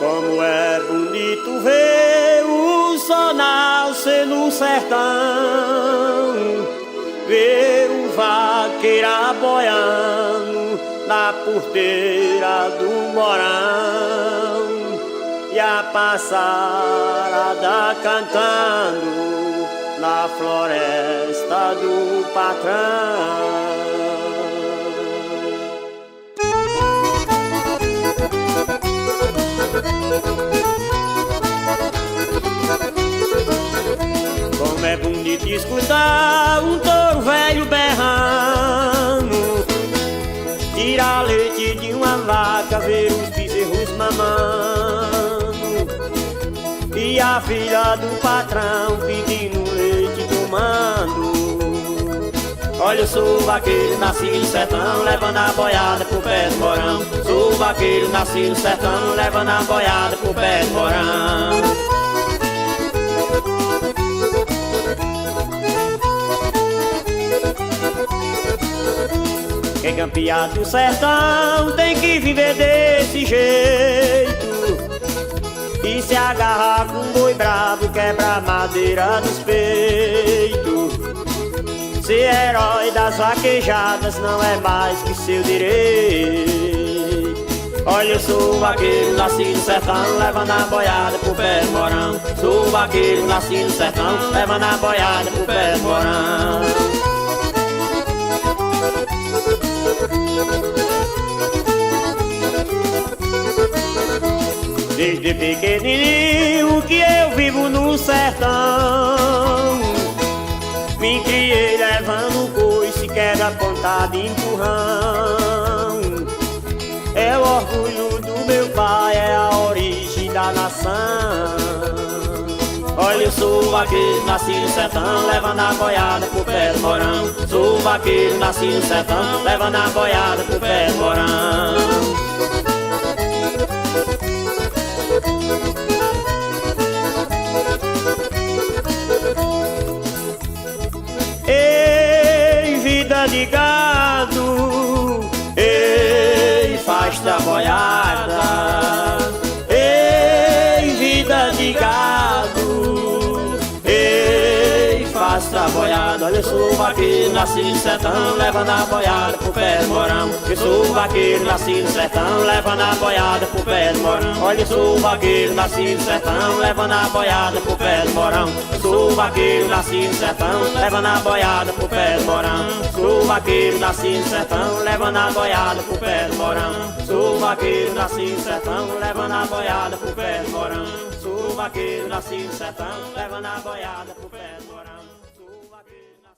Como é bonito ver o sol nascer no sertão, ver o vaqueiro aboiando na porteira do morão e a passarada cantando na floresta do patrão. Como é bonito escutar um touro velho berrando, tirar leite de uma vaca, ver os bezerros mamando, e a filha do patrão pedindo leite tomando. Olha, eu sou vaqueiro, nasci no sertão, levando a boiada pro pé do morão. Sou vaqueiro, nasci no sertão, levando a boiada pro pé do morão. Quem campear do sertão tem que viver desse jeito, e se agarrar com um boi bravo, quebra a madeira dos peitos. Ser herói das vaquejadas não é mais que seu direito. Olha, eu sou vaqueiro, nasci no sertão, levando a boiada pro pé do morão. Sou vaqueiro, nasci no sertão, levando a boiada pro pé do morão. Desde pequenininho que eu vivo no sertão, me criei levando coice, quebra pontada e empurrão. É o orgulho do meu pai, é a origem da nação. Olha, eu sou vaqueiro, nasci no sertão, levando a boiada pro pé do morão. Sou vaqueiro, nasci no sertão, levando a boiada pro pé do morão. Ei, vida de gado, ei, faz da boiada. Ei, vida de gado, ei, faz da boiada. Olha, eu sou vaqueiro, nasci no sertão, levando a boiada pro pé do morão. Eu sou vaqueiro, nasci no sertão, levando a boiada pro pé do morão. Olha, eu sou vaqueiro, nasci no sertão, levando a boiada pro pé do morão. Eu sou vaqueiro, nasci no sertão, levando a boiada pro pé do morão. Sou vaqueiro, nasci no sertão, levando a boiada pro pé do morão. Sou vaqueiro, nasci no sertão, levando a boiada pro pé do morão. Sou vaqueiro, nasci no sertão, levando a boiada pro pé do morão. Sou vaqueiro, nasci...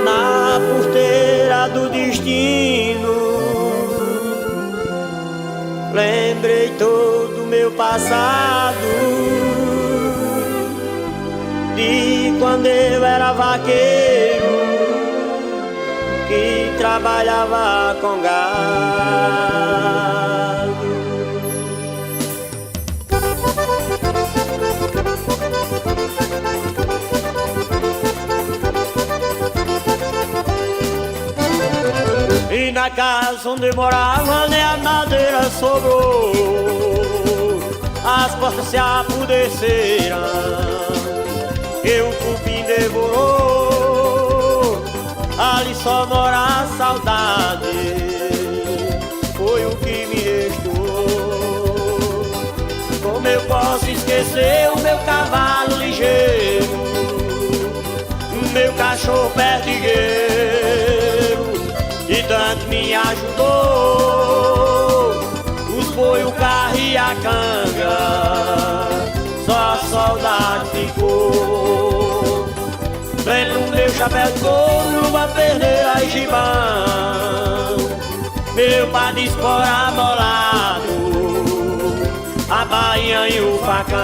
Na porteira do destino, lembrei todo o meu passado, de quando eu era vaqueiro, que trabalhava com gado. E na casa onde eu morava nem a madeira sobrou, as portas se apodreceram e o cupim devorou. Ali só mora a saudade, foi o que me restou. Como eu posso esquecer o meu cavalo ligeiro, o meu cachorro perdigueiro, que tanto me ajudou. Os boi, o carro e a canga, só a saudade ficou. Lembro meu chapéu de couro, uma perneira e gibão, meu pá de espora bolado, a bainha e o facão.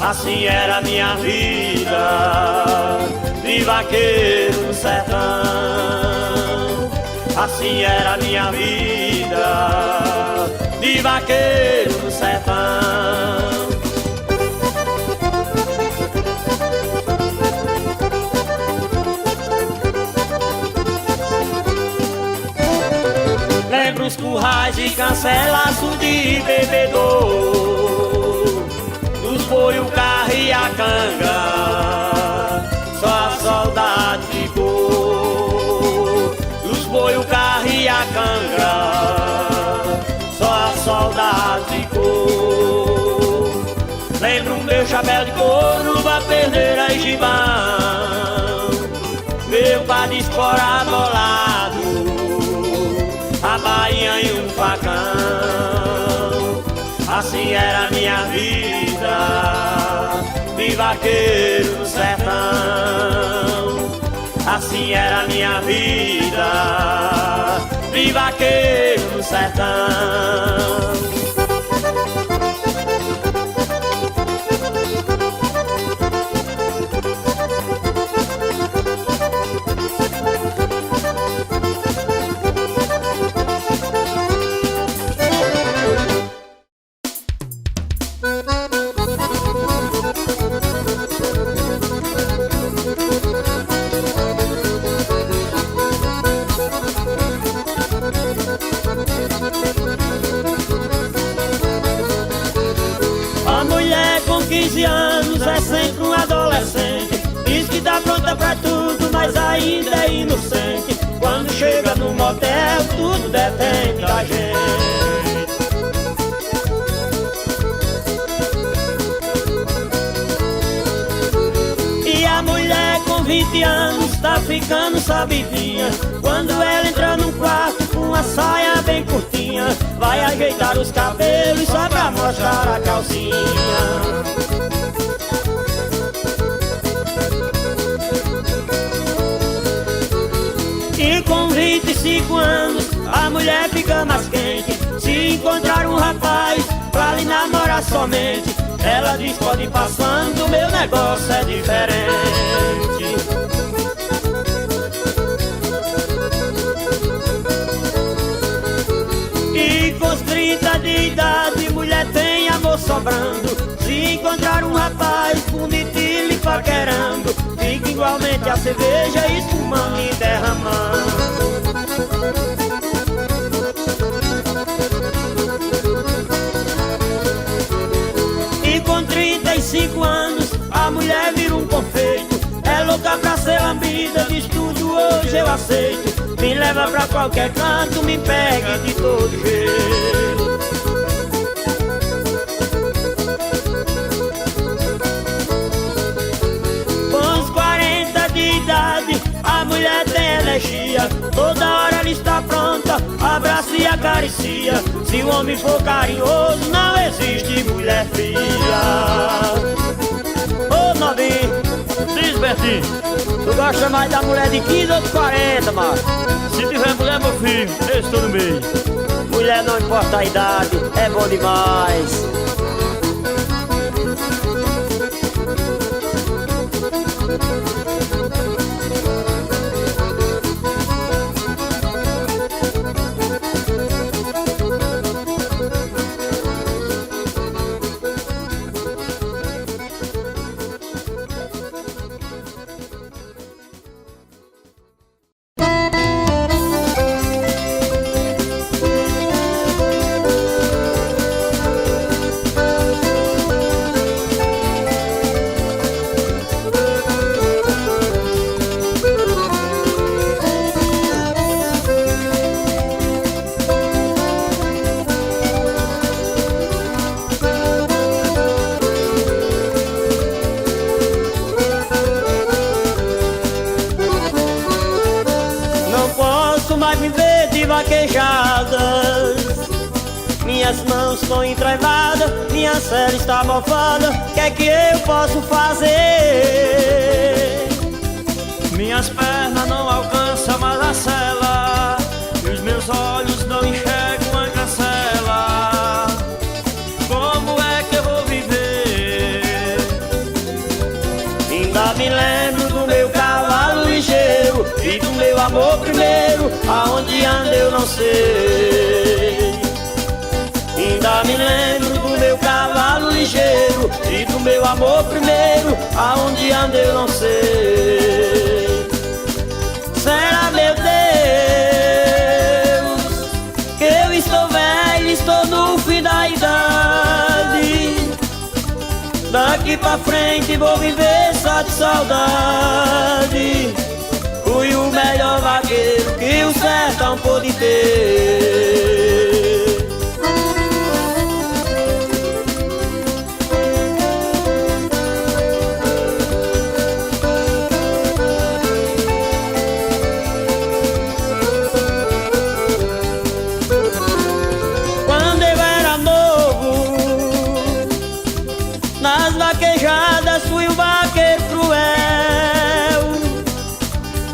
Assim era minha vida de vaqueiro no sertão. Assim era minha vida de vaqueiro no sertão. rapaz e cancelaço de bebedor. Dos boi, o carro e a canga, só a saudade ficou. Dos boi, o carro e a canga, só a saudade ficou. Lembro meu chapéu de couro, luva, perneira e gibão, meu par de espora bolado, a bainha e um facão. Assim era a minha vida, de vaqueiro no sertão. Assim era a minha vida, de vaqueiro no sertão. A mulher com 15 anos é sempre um adolescente. Diz que tá pronta pra tudo, mas ainda é inocente. Quando chega no motel, tudo depende da gente. E a mulher com 20 anos tá ficando sabidinha. Quando ela entra num quarto com uma saia bem curtinha, vai ajeitar os cabelos só pra mostrar a calcinha. E com 25 anos a mulher fica mais quente. Se encontrar um rapaz pra lhe namorar somente, ela diz: pode ir passando, meu negócio é diferente. E com os 30 de idade, mulher tem amor sobrando. Se encontrar um rapaz bonitinho lhe paquerando, fica igualmente a cerveja espumando e derramando. E com 35 anos a mulher vira um confeito. É louca pra ser lambida, diz tudo hoje eu aceito. Me leva pra qualquer canto, me pegue de todo jeito. Com os 40 de idade a mulher tem energia. Toda hora ela está pronta, abraça e acaricia. Se o homem for carinhoso, não existe mulher fria. Ô novinho, diz Bertinho, tu gosta mais da mulher de 15 ou de 40, macho? Se tiver mulher, meu filho, eu estou no meio. Mulher não importa a idade, é bom demais. Mais viver de vaquejadas, minhas mãos estão entrevadas, minha cela está mofada. O que é que eu posso fazer? Minhas pernas não alcançam mais a cela, e os meus olhos não enxergam a cancela. Como é que eu vou viver? Ainda me lembro do meu cavalo ligeiro e do meu amor primeiro, aonde anda eu não sei. Ainda me lembro do meu cavalo ligeiro e do meu amor primeiro, aonde anda eu não sei. Será, meu Deus, que eu estou vendo daqui pra frente vou viver só de saudade. Fui o melhor vaqueiro que o sertão pôde ter. Quando eu era novo, nas vaquejadas fui um vaqueiro cruel.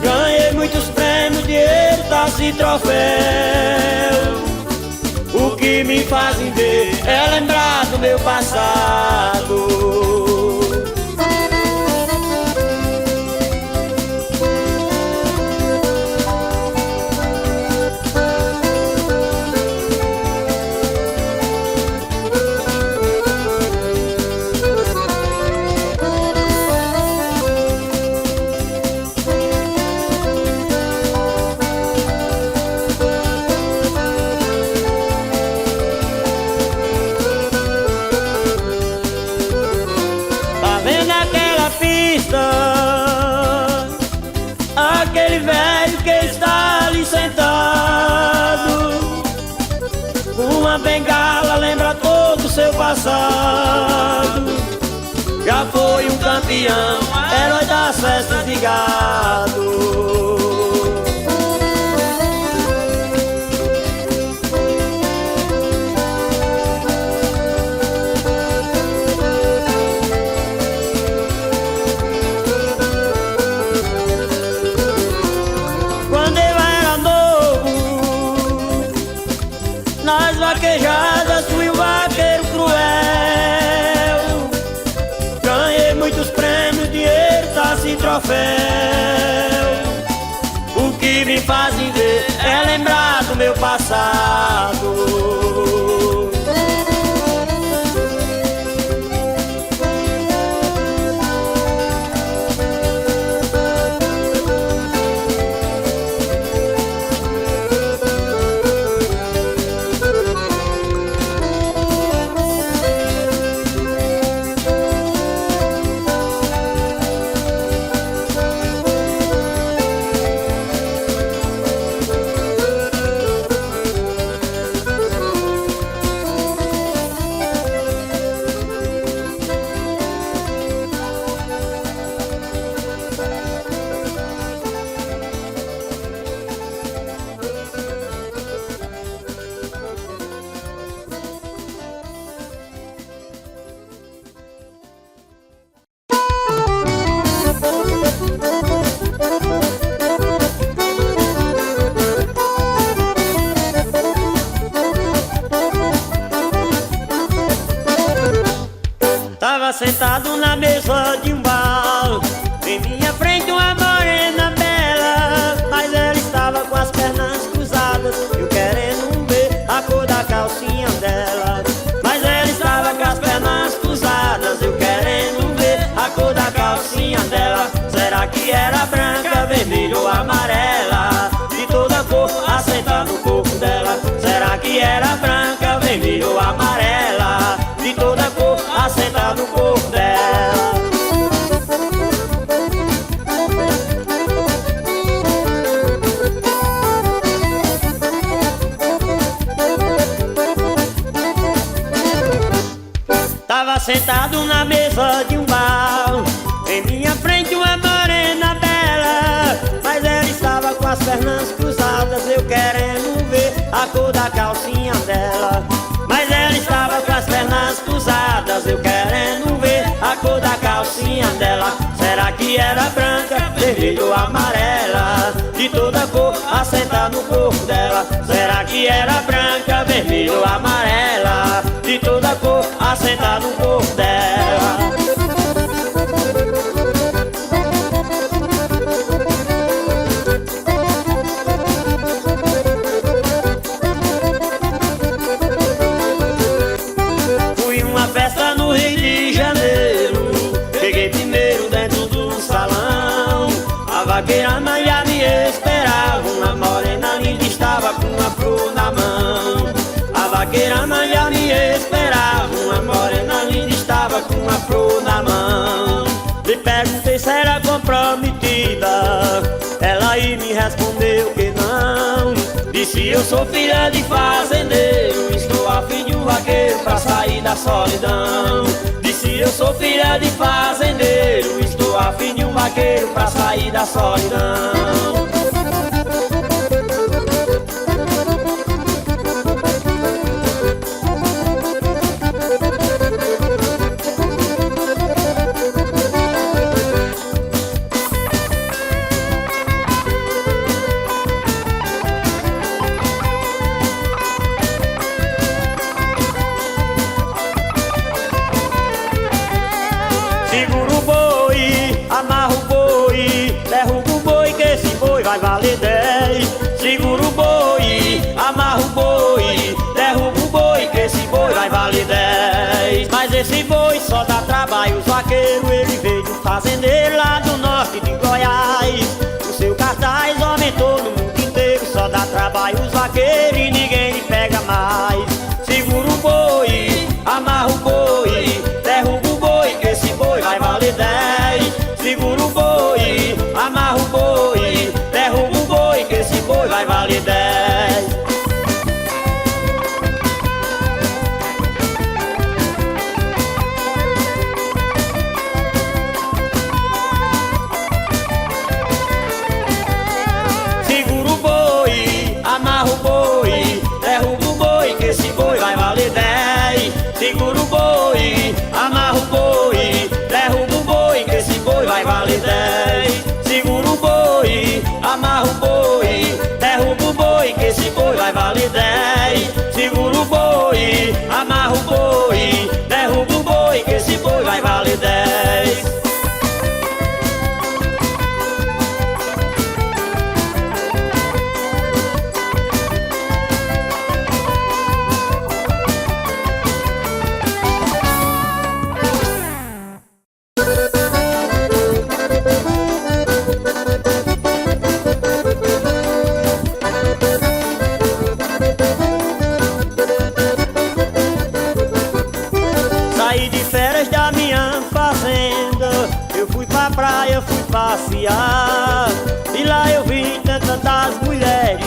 Ganhei muitos prêmios, dinheiro, taça e troféu. O que me fazem ver é lembrar do meu passado. Aquele velho que está ali sentado, uma bengala lembra todo o seu passado. Já foi um campeão, herói das festas de gado. Nas vaquejadas fui um vaqueiro cruel. Ganhei muitos prêmios, dinheiro, taça e troféu. O que me fazem ver é lembrar do meu passado. Tava sentado na mesa de um bar, em minha frente uma morena bela, mas ela estava com as pernas cruzadas, eu querendo ver a cor da calcinha dela. Mas ela estava com as pernas cruzadas, eu querendo ver a cor da calcinha dela. Será que era branca, vermelha ou amarela? De toda cor, assenta no corpo dela. Será que era branca, vermelha ou amarela? De toda cor, assenta no corpo dela. Tava sentado na mesa de um bar, em minha frente uma morena bela, mas ela estava com as pernas cruzadas, eu querendo ver a cor da calcinha dela. Mas ela estava com as pernas cruzadas, eu querendo ver a cor da calcinha dela. Será que era branca, vermelha ou amarela? De toda cor, assenta no corpo dela. Será que era branca, vermelha ou amarela? De toda cor, assenta no corpo dela. vaqueira Maria me esperava, uma morena linda estava com uma flor na mão. A vaqueira Maria me esperava, uma morena linda estava tava com uma flor na mão. Lhe perguntei se era comprometida, ela aí me respondeu que não. Disse: eu sou filha de fazendeiro, estou a fim de um vaqueiro pra sair da solidão. Disse: eu sou filha de fazendeiro, estou a fim de um vaqueiro pra sair da solidão. Segura o boi, amarra o boi, derruba o boi que esse boi vai valer 10. Segura o boi, amarra o boi, derruba o boi que esse boi vai valer 10. Mas esse boi só dá trabalho os vaqueiros, ele veio de um fazendeiro lá do norte de Goiás. O seu cartaz aumentou no mundo inteiro, só dá trabalho os vaqueiros e ninguém lhe pega mais. Segura o boi, amarra o boi, derruba o boi que esse boi vai valer 10. Segura o boi, amarra o boi, derruba o boi que esse boi vai valer 10. Segura o boi, amarra o boi, derruba o boi que esse boi vai valer 10. Segura o boi, amarra o boi, derruba o boi que esse boi vai valer 10. Segura o boi, amarra o boi, derruba o boi que esse boi vai valer 10. Segura o boi, amarra o boi, derruba o boi que esse boi vai valer 10. Saí de férias da minha fazenda, eu fui pra praia, fui passear. E lá eu vi tantas mulheres,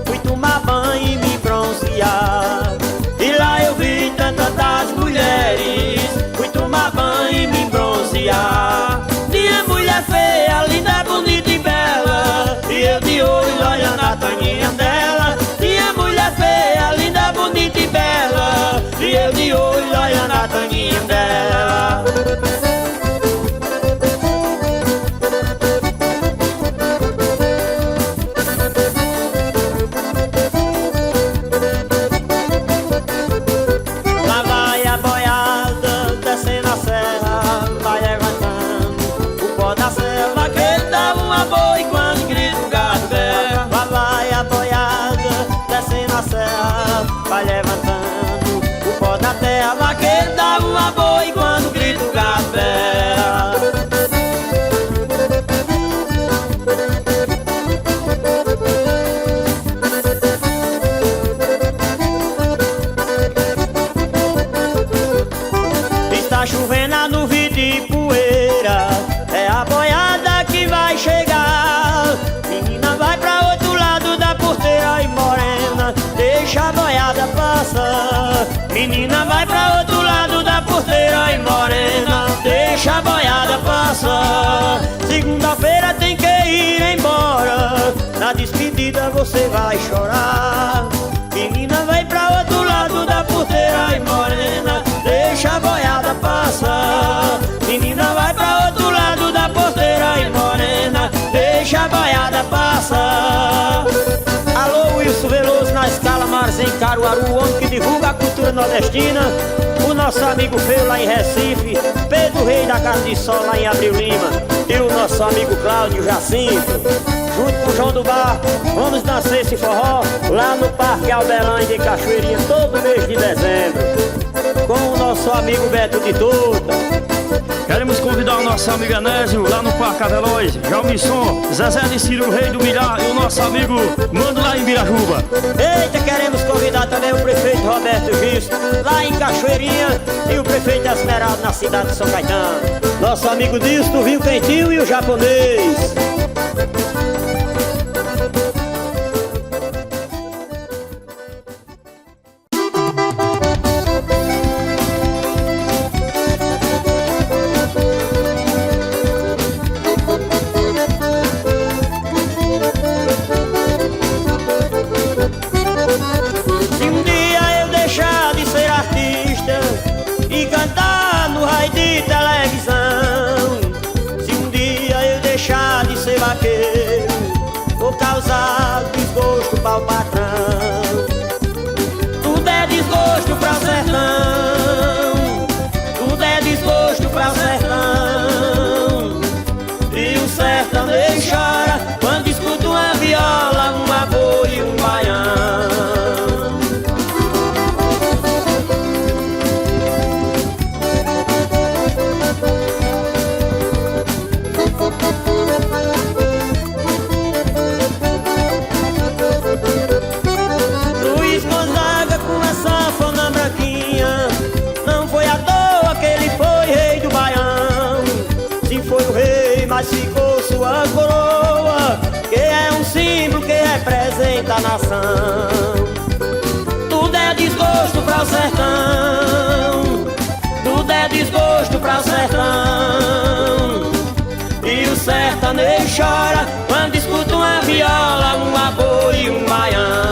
fui tomar banho e me bronzear. E lá eu vi tantas mulheres, fui tomar banho e me bronzear. Tinha mulher feia, linda, bonita e bela, e eu de olho olhando a taninha dela. Tinha mulher feia, linda, bonita e bela, e eu de olho olhando a taninha dela. Lá vai a boiada descendo a serra, vai levantando o pó da selva que ele dá uma boi quando grita o gado berra. Lá vai a boiada descendo a serra, vai levantando o pó da terra, vaqueiro dá uma boi quando grita o gado berra. Está chovendo a nuvem de poeira, é a boiada que vai chegar. Menina vai pra outro lado da porteira e morena, deixa a boiada passar. Menina vai pra outro lado da porteira e morena, deixa a boiada passar. Segunda-feira tem que ir embora, na despedida você vai chorar. Menina vai pra outro lado da porteira e morena, deixa a boiada passar. Menina vai pra outro lado da porteira e morena, deixa a boiada passar. Alô, Wilson Veloso na escala Marzem Caruaru, o homem que divulga a cultura nordestina. O nosso amigo Feio lá em Recife, Pedro Rei da Casa de Sol lá em Abril Lima, e o nosso amigo Cláudio Jacinto. Junto com o João do Bar, vamos dançar esse forró lá no Parque Albelândia de Cachoeirinha, todo mês de dezembro, com o nosso amigo Beto de Tuta. Queremos convidar o nosso amigo Enésio lá no Parque Aveloz, Jalmisson, Zezé de Ciro, o rei do milhar, e o nosso amigo Mando lá em Birajuba. Eita, queremos convidar também o prefeito Roberto Gisto, lá em Cachoeirinha, e o prefeito Esmeralda na cidade de São Caetano. Nosso amigo Disto, o Vinho Quentinho e o japonês. Vou causar desgosto para o patrão. Tudo é desgosto para o sertão, tudo é desgosto para o sertão. E o sertanejo chora quando escuta uma viola, uma boi e um baião. Mas ficou sua coroa, que é um símbolo que representa a nação. Tudo é desgosto para o sertão, tudo é desgosto para o sertão. E o sertanejo chora quando escuta uma viola, uma boi e um baião.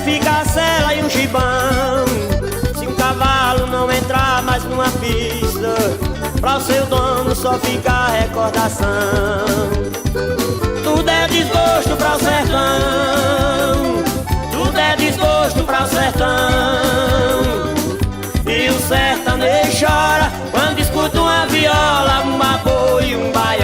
Fica a sela e um gibão. Se um cavalo não entrar mais numa pista, pra o seu dono só fica a recordação. Tudo é desgosto pra o sertão, tudo é desgosto pra o sertão. E o sertanejo chora quando escuta uma viola, uma boi e um baião.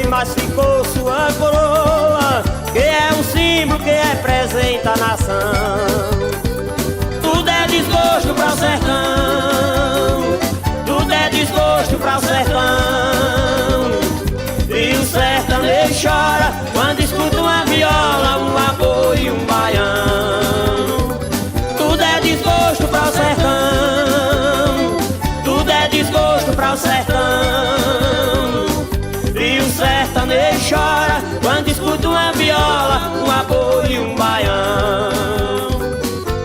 Mas ficou sua coroa, que é um símbolo que representa a nação. Tudo é desgosto para o sertão, tudo é desgosto para o sertão. E o sertanejo chora quando escuta uma viola, uma boi e um baião. Tudo é desgosto para o sertão, tudo é desgosto para o sertão. E o sertanejo chora quando escuta uma viola, uma boi e um baião.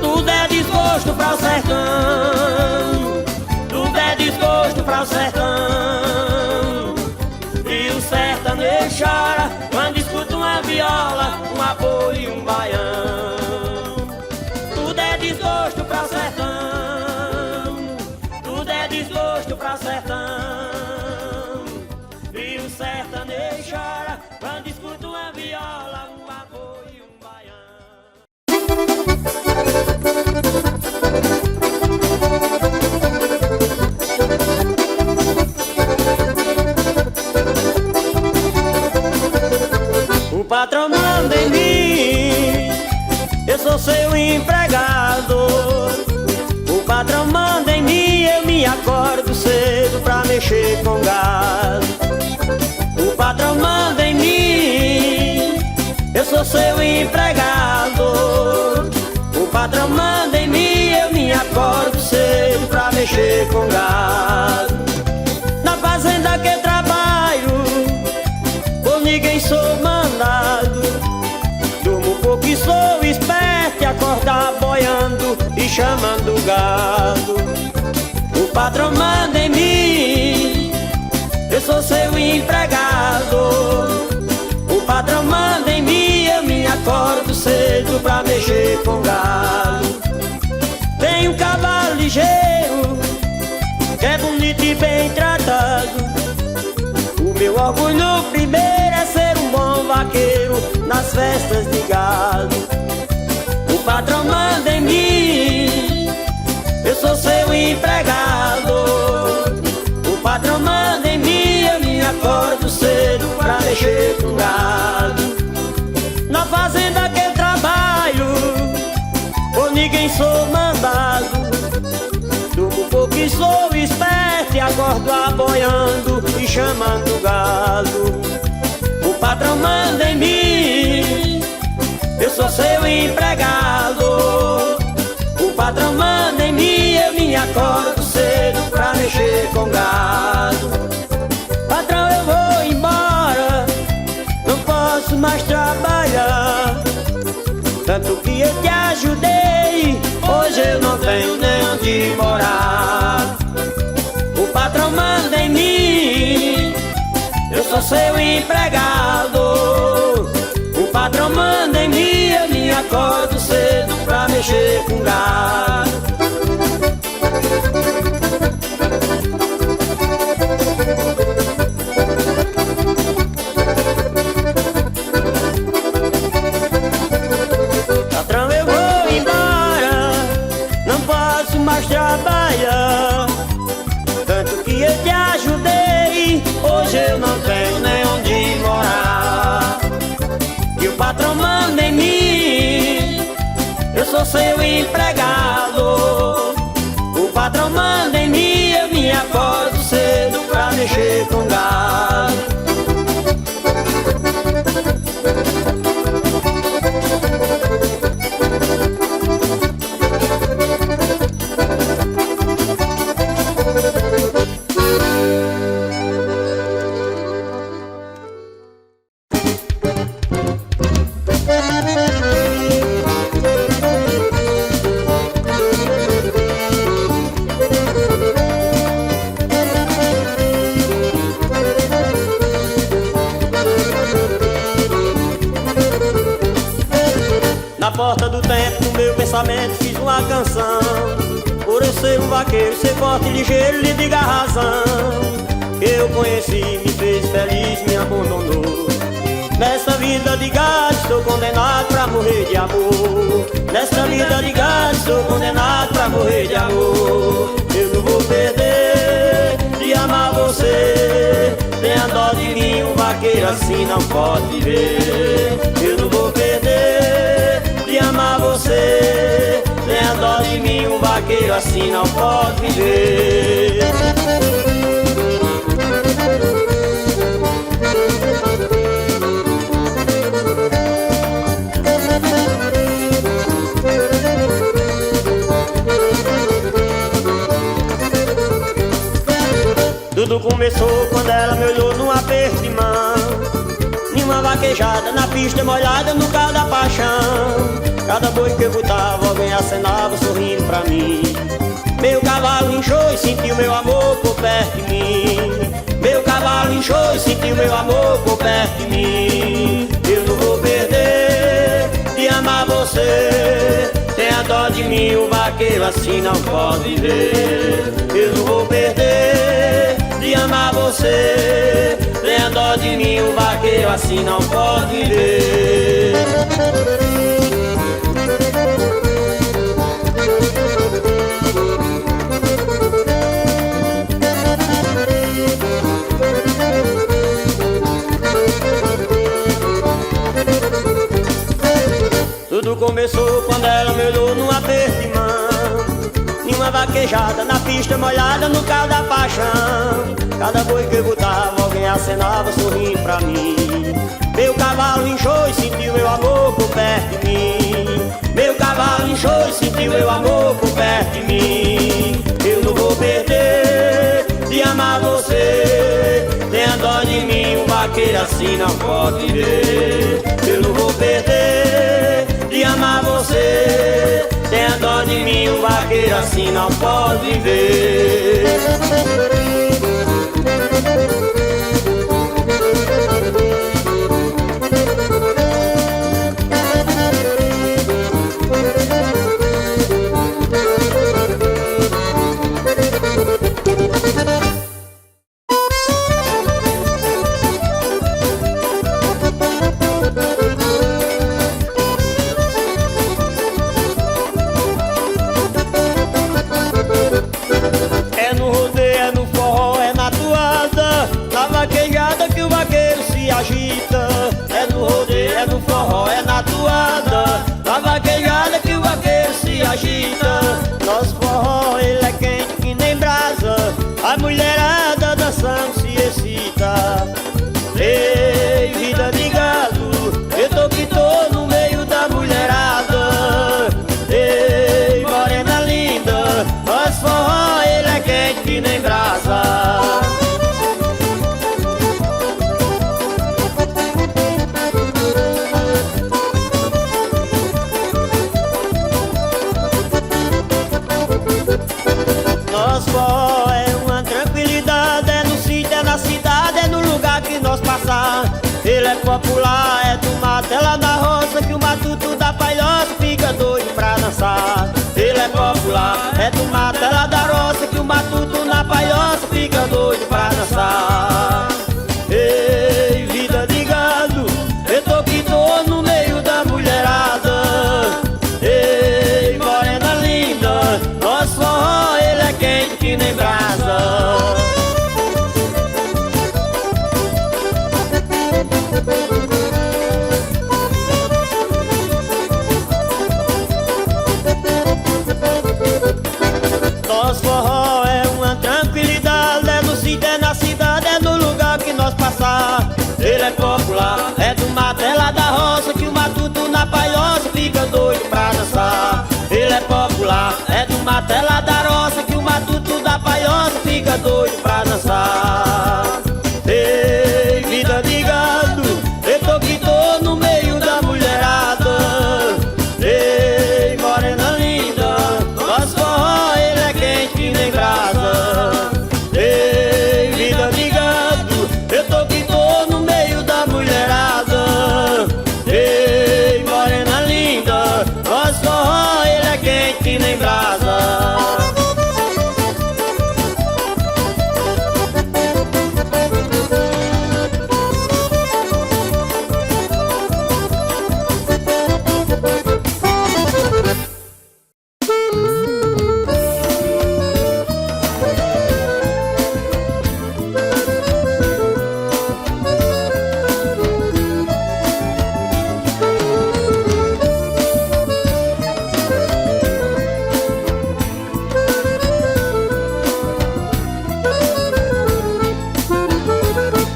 Tudo é desgosto para o sertão, tudo é desgosto para o sertão. E o sertanejo chora quando escuta uma viola, uma boi e um baião. Tudo é desgosto para o sertão, tudo é desgosto para o sertão. E o sertanejo chora quando escuta uma viola, uma boi e um baião. O patrão manda em mim, eu sou seu empregado. O patrão manda em mim, eu me acordo cedo pra mexer com gado. O patrão manda em mim, eu sou seu empregado. O patrão manda em mim, eu me acordo cedo pra mexer com gado. Na fazenda que trabalho, por ninguém sou mandado. Durmo pouco e sou esperto e acordar boiando e chamando o gado. O patrão manda em mim, eu sou seu empregado. O patrão manda em mim, eu me acordo cedo pra mexer com gado. Tem um cavalo ligeiro, que é bonito e bem tratado. O meu orgulho primeiro é ser um bom vaqueiro nas festas de gado. O patrão manda em mim, eu sou seu empregado. O patrão manda em mim, eu me acordo cedo pra mexer com gado. Na fazenda que eu trabalho, por ninguém sou mandado. Durmo pouco e sou esperto e acordo aboiando e chamando gado. O patrão manda em mim, eu sou seu empregado. O patrão manda em mim, eu me acordo cedo pra mexer com gado. Patrão, eu vou embora, não posso mais trabalhar. Tanto que eu te ajudei, hoje eu não tenho nem onde morar. O patrão manda em mim, eu sou seu empregado. O patrão manda em mim, eu me acordo cedo pra mexer com gado. Patrão, eu vou embora, não posso mais trabalhar. Tanto que eu te ajudei, hoje eu não tenho nem onde morar. E o patrão manda em mim, eu sou seu empregado. O patrão manda em mim, eu me acordo cedo pra mexer com gado. Na porta do tempo, no meu pensamento, fiz uma canção. Por eu ser um vaqueiro, ser forte e ligeiro, lhe diga a razão. Que eu conheci, me fez feliz, me abandonou. Nesta vida de gado, estou condenado pra morrer de amor. Nesta vida de gado, estou condenado pra morrer de amor. Eu não vou perder de amar você. Tenha dó de mim, um vaqueiro assim não pode viver. Eu não vou perder de amar você. Tenha dó de mim, um vaqueiro assim não pode viver. Tudo começou quando ela me olhou num aperto de mão. Numa vaquejada, na pista molhada, no carro da paixão. Cada boi que eu botava, alguém acenava sorrindo pra mim. Meu cavalo inchou e sentiu meu amor por perto de mim. Meu cavalo inchou e sentiu meu amor por perto de mim. Eu não vou perder de amar você. Tenha dó de mim, um vaqueiro assim não pode viver. Eu não vou perder de amar você. Tenha dó de mim, um vaqueiro assim não pode viver. Tudo começou quando ela me olhou num aperto de mão. Numa vaquejada, na pista molhada, no carro da paixão. Cada boi que eu botava, alguém acenava sorrindo pra mim. Meu cavalo inchou e sentiu meu amor por perto de mim. Meu cavalo inchou e sentiu meu amor por perto de mim. Eu não vou perder de amar você. Tenha dó de mim, um vaqueiro assim não pode viver. Eu não vou perder de amar você. Tenha dó de mim, um vaqueiro assim não pode viver. agita. Nosso forró, ele é quente que nem brasa. A mulherada dançando se excita. Ei, vida de gado, eu tô que tô no meio da mulherada. Ei, morena linda, nosso forró, ele é quente que nem brasa. Nosso forró é uma tranquilidade, é no sítio, é na cidade, é no lugar que nós passar. Ele é popular, é do mato, é lá na roça, que o matuto da palhoça fica doido pra dançar. Ele é popular, é do mato, é lá da roça, que o matuto na palhoça fica doido pra dançar. Ei, vida de gado, eu tô que tô no meio da mulherada. Ei, morena linda, nosso forró, ele é quente que nem brasa. Nosso forró é uma tranquilidade, é no sítio, é na cidade, é no lugar que nós passar. Ele é popular, é do mato, é lá da roça, que o matuto na palhoça fica doido pra dançar. Ele é popular, é do mato, é lá da roça, que o matuto da palhoça fica doido pra dançar. Ei, vida de gado, eu tô que tô no meio da mulherada. Ei, morena linda, nosso forró, ele é quente que nem brasa. Ei, vida de gado, eu tô que tô no meio da mulherada. Ei, morena linda, nosso forró, ele é quente que nem brasa.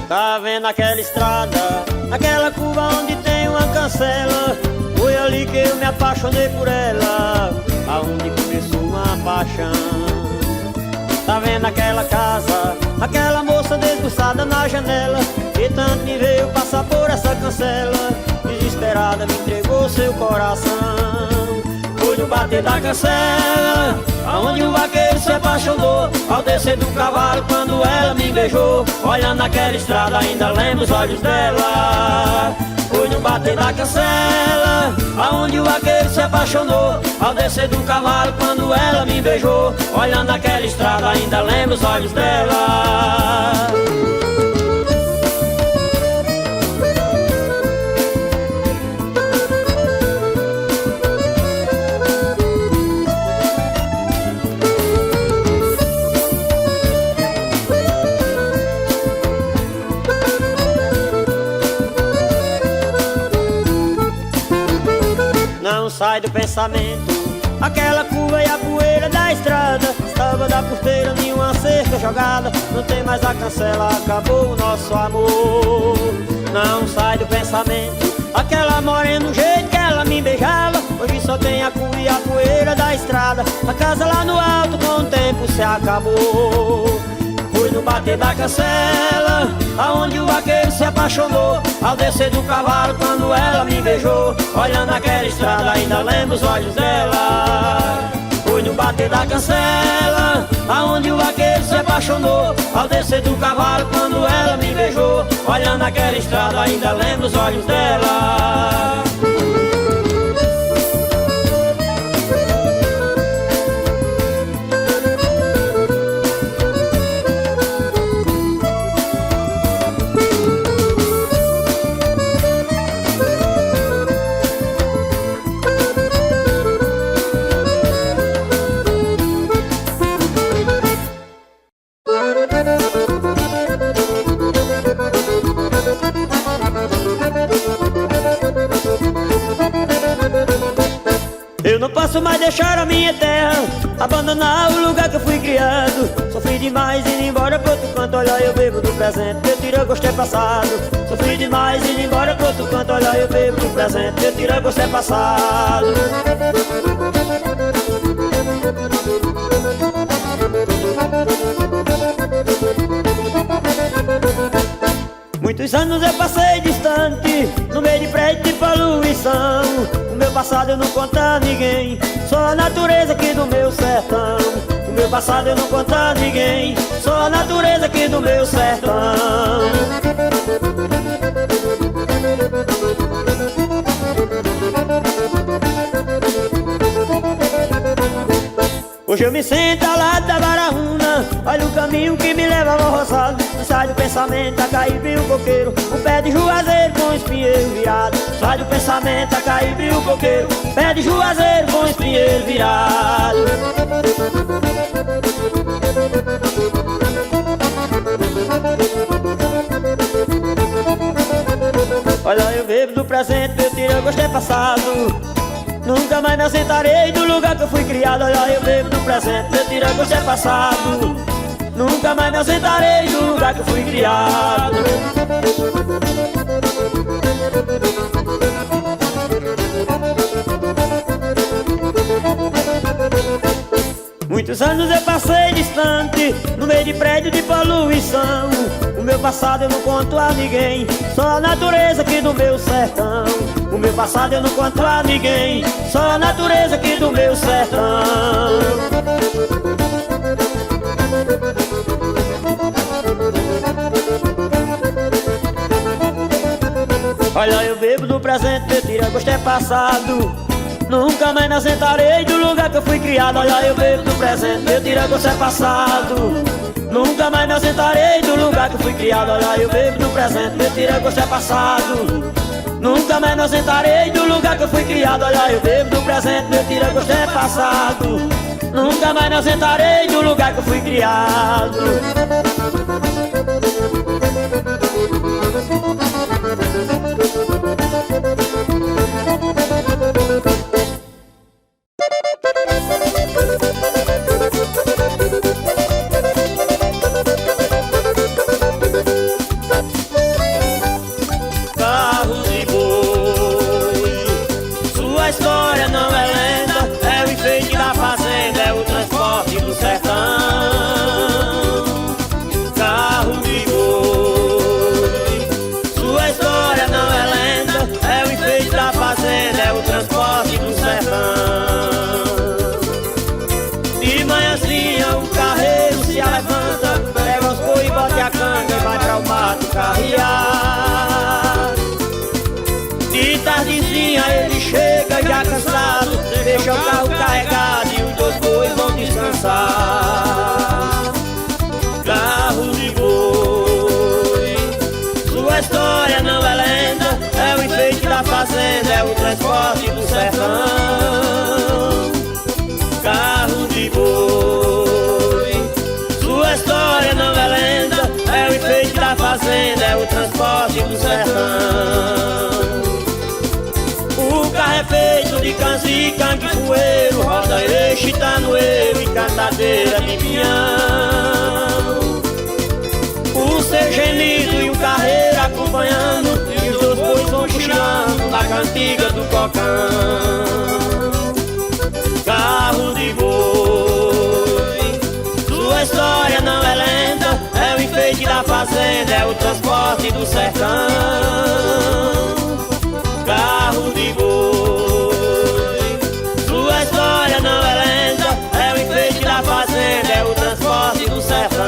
Tá vendo aquela estrada, aquela curva onde tem uma cancela? Foi ali que eu me apaixonei por ela, aonde começou uma paixão. Tá vendo aquela casa, aquela moça desbuçada na janela, que tanto me veio passar por essa cancela, desesperada me entregou seu coração. Foi no bater da cancela, aonde o vaqueiro se apaixonou, ao descer do cavalo quando ela me beijou. Olhando aquela estrada ainda lembro os olhos dela. Foi no bater da cancela, aonde o vaqueiro se apaixonou, ao descer do cavalo quando ela me beijou. Olhando aquela estrada ainda lembro os olhos dela. Não sai do pensamento aquela curva e a poeira da estrada. Estava da porteira em uma cerca jogada, não tem mais a cancela, acabou o nosso amor. Não sai do pensamento aquela morena, do jeito que ela me beijava. Hoje só tem a curva e a poeira da estrada, a casa lá no alto com o tempo se acabou. Fui no bater da cancela, aonde o vaqueiro se apaixonou, ao descer do cavalo quando ela me beijou. Olhando aquela estrada ainda lembro os olhos dela. Fui no bater da cancela, aonde o vaqueiro se apaixonou, ao descer do cavalo quando ela me beijou. Olhando aquela estrada ainda lembro os olhos dela. posso mais deixar a minha terra, abandonar o lugar que eu fui criado. Sofri demais indo embora pro outro canto, olha eu bebo do presente, meu tiro gosto é passado. Sofri demais indo embora pro outro canto, olha eu bebo do presente, meu tiro gosto é passado. Muitos anos eu passei distante, no meio de prédio de poluição. O meu passado eu não conto a ninguém, só a natureza aqui do meu sertão. O meu passado eu não conto a ninguém, só a natureza aqui do meu sertão. Hoje eu me sento ao lado da Barahuna, olha o caminho que me leva ao roçado. Sai do pensamento a Caíbe o coqueiro, o pé de juazeiro com espinheiro virado. Sai do pensamento a Caíbe o coqueiro, pé de juazeiro com espinheiro virado. Olha eu bebo do presente, meu tiro gosto é passado. Nunca mais me assentarei do lugar que eu fui criado. Olha eu bebo do presente, meu tiro gosto é passado. Nunca mais me assentarei do lugar que eu fui criado. Muitos anos eu passei distante, no meio de prédio de poluição. O meu passado eu não conto a ninguém, só a natureza aqui do meu sertão. O meu passado eu não conto a ninguém, só a natureza aqui do meu sertão. Olha eu bebo do presente, meu tiro gosto é passado. Nunca mais me assentarei do lugar que eu fui criado. Olha eu bebo do presente, meu tiro gosto é passado. Nunca mais me assentarei do lugar que eu fui criado. Olha eu bebo do presente, meu tiro gosto é passado. Nunca mais me assentarei do lugar que eu fui criado. Olha eu bebo do presente, meu tiro gosto é passado. Nunca mais me assentarei do lugar que eu fui criado. De tardezinha ele chega já cansado, deixa o carro carregado e os dois bois vão descansar. Carro de boi, sua história não é lenda, é o enfeite da fazenda, é o transporte do sertão. Carro de boi, sua história não é lenda, é o enfeite da fazenda, é o transporte do sertão. O carro é feito de canjica, de poeiro, roda eixo, tanoeiro e cantadeira de pinhão. O seu gemido e o carreiro acompanhando, e os dois bois vão cochilando na cantiga do cocão. Carro de boi, sua história não é lenda, é o enfeite da fazenda, é o transporte do sertão. Carro de boi, sua história não é lenda, é o enfeite da fazenda, é o transporte do sertão.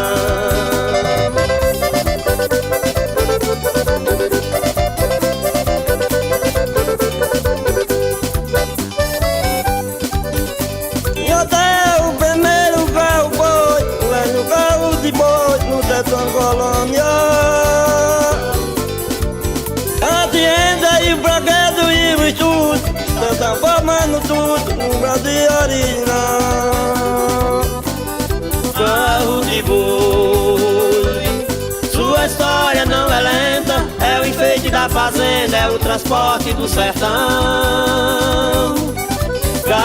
E até o primeiro carro foi, o carro de boi no sertão colonial. Transformando tudo no Brasil original. Carro de boi, sua história não é lenta, é o enfeite da fazenda, é o transporte do sertão.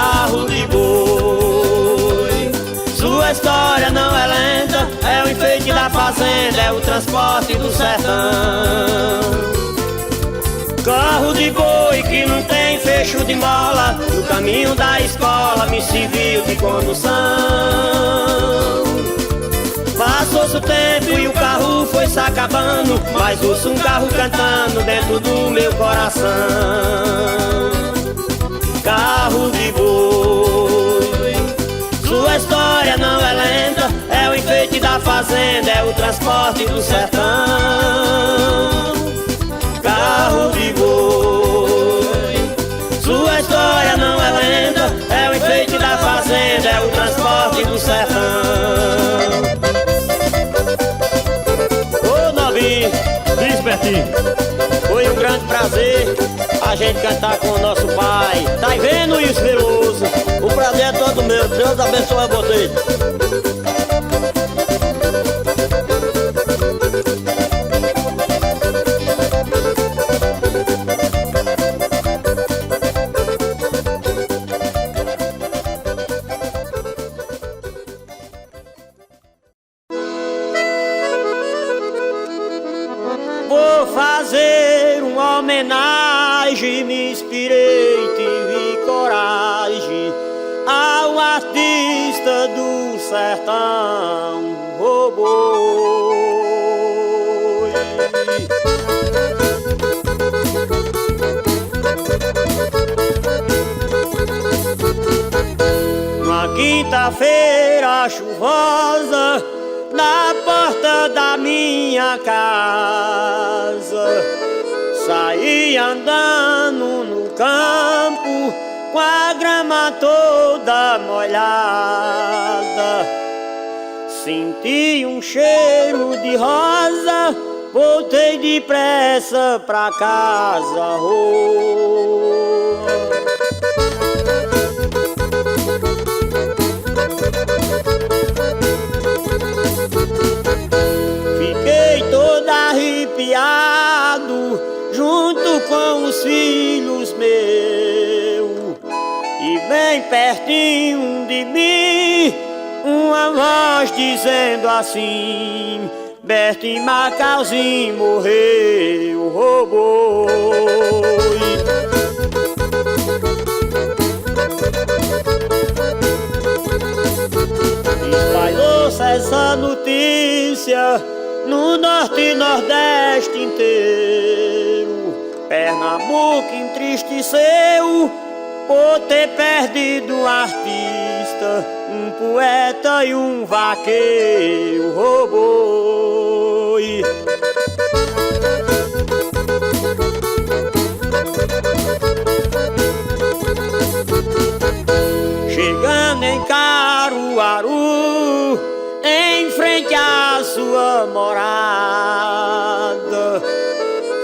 carro de boi. Sua história não é lenta, é o enfeite da fazenda, é o transporte do sertão. Carro de boi que não tem fecho de mola, no caminho da escola me serviu de condução. Passou-se o tempo e o carro foi se acabando, mas ouço um carro cantando dentro do meu coração. Carro de boi, sua história não é lenta, é o enfeite da fazenda, é o transporte do sertão. Carro de boi, sua história não é lenta, é o enfeite da fazenda, é o transporte do sertão. Ô novinho, Diz, Betinho. foi um grande prazer a gente cantar com o nosso pai. Tá vendo isso, Veloso? O prazer é todo meu, Deus abençoe vocês. Vou fazer uma homenagem, me inspirei, tive coragem ao artista do sertão, o boi. Uma quinta-feira chuvosa, na porta da minha casa, saí andando no campo com a grama toda molhada. Senti um cheiro de rosa, voltei depressa pra casa. Fiquei todo arrepiado junto com os filhos meus, e bem pertinho de mim uma voz dizendo assim: Bertim Macauzinho morreu, roubou. Espalhou-se essa notícia no norte e nordeste inteiro. Pernambuco entristeceu por ter perdido um artista, um poeta e um vaqueiro, roubou. Chegando em Caruaru, em frente à sua morada,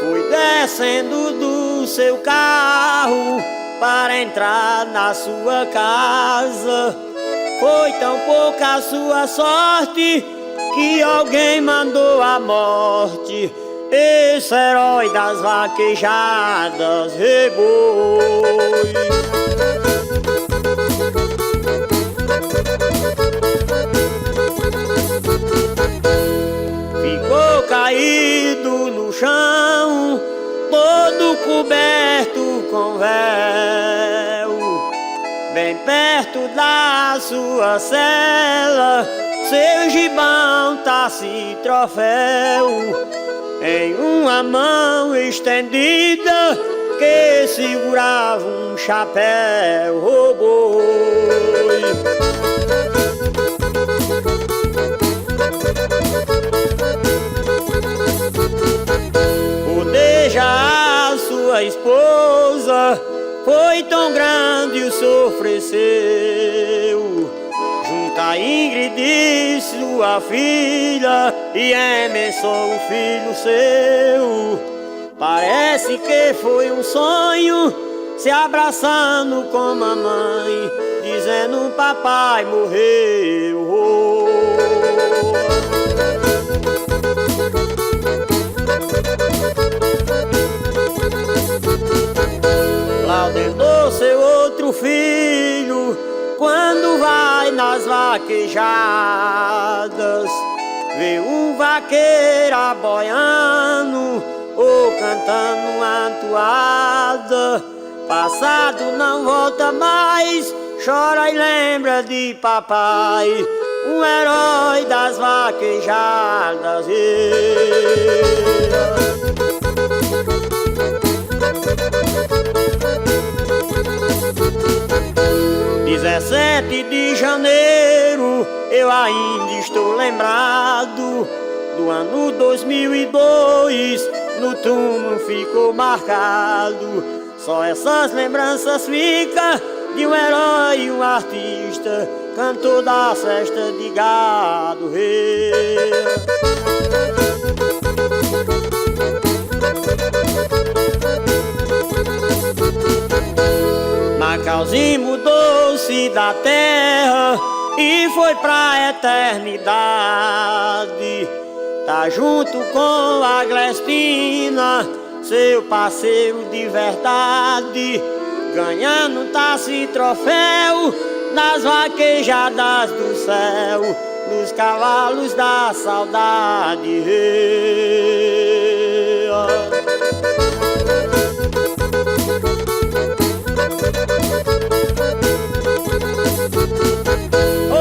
fui descendo do seu carro para entrar na sua casa. Foi tão pouca a sua sorte que alguém mandou a morte, esse herói das vaquejadas, reboi. Ficou caído no chão, todo coberto com véu. Bem perto da sua cela, seu gibão taci troféu. Em uma mão estendida que segurava um chapéu, roubou. Já a sua esposa foi tão grande o sofreceu, junto a Ingrid, sua filha, e Emerson, o filho seu. Parece que foi um sonho, se abraçando com a mamãe, dizendo papai morreu. Lá dentro seu outro filho, nas vaquejadas, vê um vaqueiro aboiando ou cantando uma toada. Passado não volta mais, chora e lembra de papai, um herói das vaquejadas. 17 de janeiro, eu ainda estou lembrado do ano 2002, no túmulo ficou marcado. Só essas lembranças ficam de um herói e um artista, cantor da festa de gado. Macauzinho mudou-se da terra e foi pra eternidade. Tá junto com a Glestina, seu parceiro de verdade, ganhando taça e troféu nas vaquejadas do céu, nos cavalos da saudade. Oh,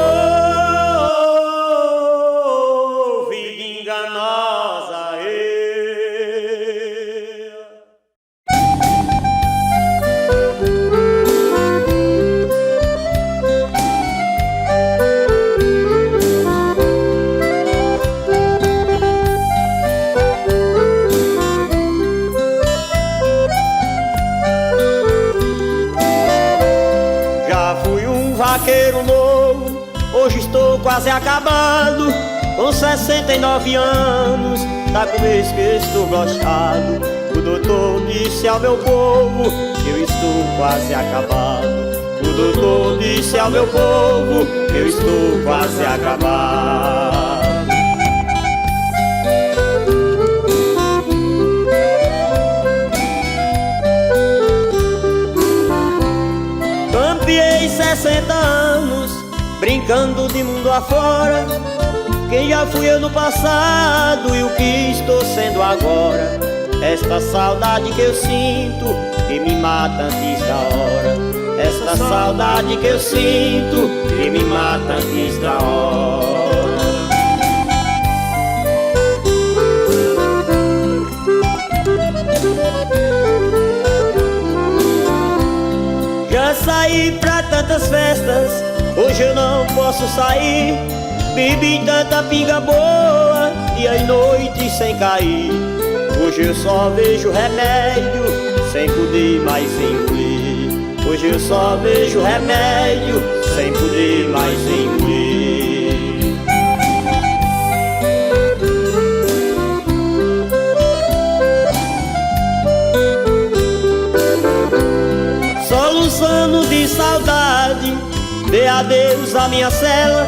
vida enganosa. Vaqueiro novo, hoje estou quase acabando, com 69 anos, tá com mês que estou broxado. O doutor disse ao meu povo que eu estou quase acabado. O doutor disse ao meu povo que eu estou quase acabado. Campeei 60 anos, brincando de mundo afora. Quem já fui eu no passado e o que estou sendo agora. Esta saudade que eu sinto, que me mata antes da hora. Esta saudade que eu sinto, que me mata antes da hora. Já saí pra tantas festas, hoje eu não posso sair. Bebi tanta pinga boa, dia e noite sem cair. Hoje eu só vejo remédio, sem poder mais engolir. Hoje eu só vejo remédio, sem poder mais engolir. Soluçando de saudade, dê adeus à minha cela.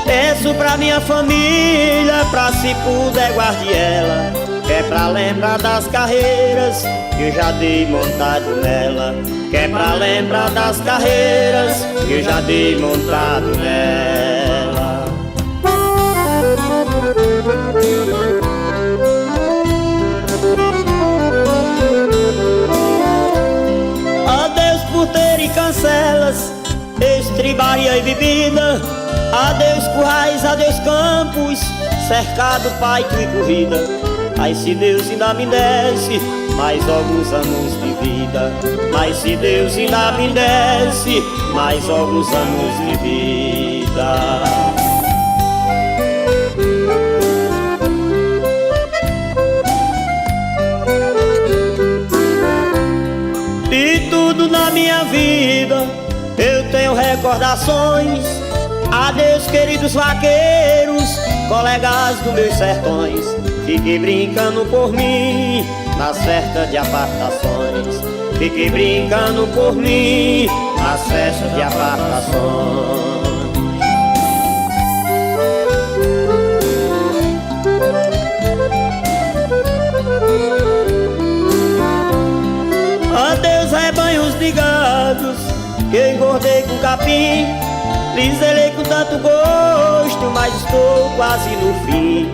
Peço pra minha família, pra se puder guarde ela. Que é pra lembrar das carreiras que eu já dei montado nela. Que é pra lembrar das carreiras que eu já dei montado nela. Adeus porteiro e cancelas, estribaria e bebida. Adeus currais, adeus campos, cercado, paito e corrida. Ai, se Deus ainda me desse mais alguns anos de vida. Mas se Deus ainda me desse mais alguns anos de vida. De tudo na minha vida eu tenho recordações. Adeus queridos vaqueiros, colegas dos meus sertões. Fiquei brincando por mim nas festas de apartações. Fiquei brincando por mim nas festas de apartações. Adeus rebanhos de gados que eu engordei com capim. Lhe zelei com tanto gosto, mas estou quase no fim.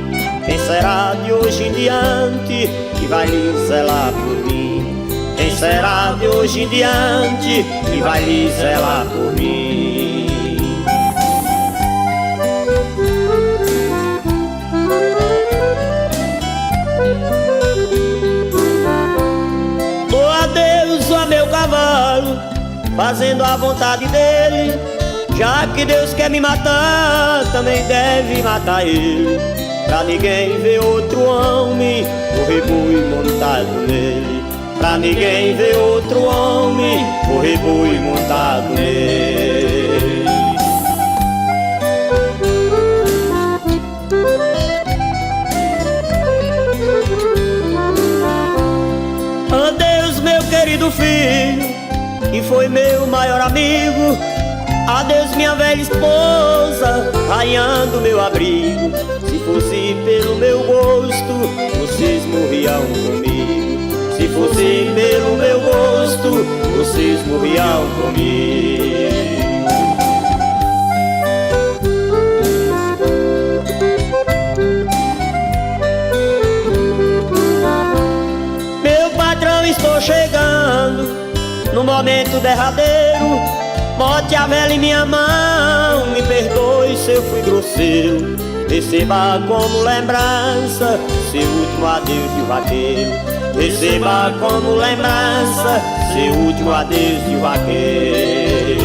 Quem será de hoje em diante que vai lhe zelar por mim? Quem será de hoje em diante que vai lhe zelar por mim? Dou adeus a meu cavalo, fazendo a vontade dele. Já que Deus quer me matar, também deve matar ele. Pra ninguém ver outro homem no reboi montado nele. Pra ninguém ver outro homem no reboi montado nele. Adeus, meu querido filho, que foi meu maior amigo. Adeus, minha velha esposa, raiando meu abrigo. Se fosse pelo meu gosto, vocês morriam comigo. Se fosse pelo meu gosto, vocês morriam comigo. Meu patrão, estou chegando no momento derradeiro. Bote a vela em minha mão, me perdoe se eu fui grosseiro. Receba como lembrança seu último adeus de vaqueiro. Receba como lembrança seu último adeus de vaqueiro.